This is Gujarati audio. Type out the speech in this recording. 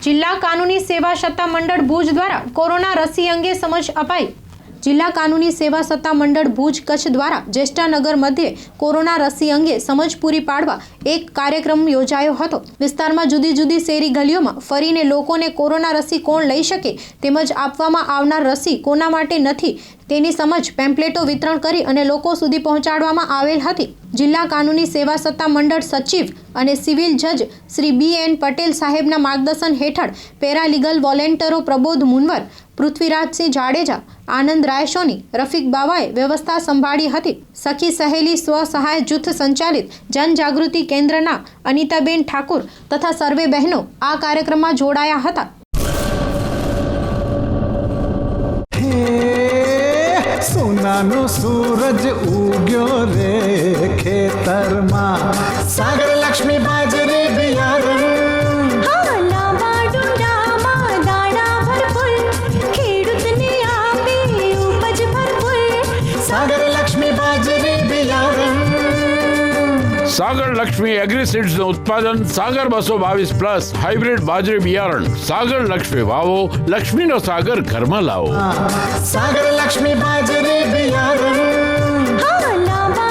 જિલ્લા કાનૂની સેવા સત્તા મંડળ ભુજ દ્વારા કોરોના રસી અંગે સમજ અપાઈ। જિલ્લા કાનૂની સેવા સત્તા મંડળ ભુજ કચ્છ દ્વારા જ્યેષ્ઠાનગર મધ્યે કોરોના રસી અંગે સમજ પૂરી પાડવા એક કાર્યક્રમ યોજાયો હતો। વિસ્તારમાં જુદી જુદી શેરી ગલીઓમાં ફરીને લોકોને કોરોના રસી કોણ લઈ શકે તેમજ આપવામાં આવનાર રસી કોના માટે નથી તેની સમજ પેમ્પલેટો વિતરણ કરી અને લોકો સુધી પહોંચાડવામાં આવેલ હતી। જિલ્લા કાનૂની સેવા સત્તા મંડળ સચિવ અને સિવિલ જજ શ્રી BN પટેલ સાહેબના માર્ગદર્શન હેઠળ પેરાલીગલ વોલેન્ટરો પ્રબોધ મુનવર, પૃથ્વીરાજસિંહ જાડેજા, આનંદ રાયસોની, રફીક બાવાએ વ્યવસ્થા સંભાળી હતી। સખી સહેલી સ્વ સહાય જૂથ સંચાલિત જનજાગૃતિ કેન્દ્રના અનિતાબેન ઠાકુર તથા સર્વે બહેનો આ કાર્યક્રમમાં જોડાયા હતા। સોનાનો સૂરજ ઉગ્યો રે ખેતરમાં, સાગર લક્ષ્મી બાજરી બિયારણ, લાંબા ડુંડામાં દાણા ભરપૂર, ખેડૂતને આપે ઉપજ ભરપૂર, સાગર લક્ષ્મી બાજરી બિયારણ। सागर लक्ष्मी एग्रीसीड्स નું ઉત્પાદન सागर 222+ હાઇબ્રિડ બાજરી બિયારણ। सागर लक्ष्मी વાવો, લક્ષ્મીનો સાગર ઘરમાં લાવો। સાગર લક્ષ્મી બાજરી બિયારણ, લાંબા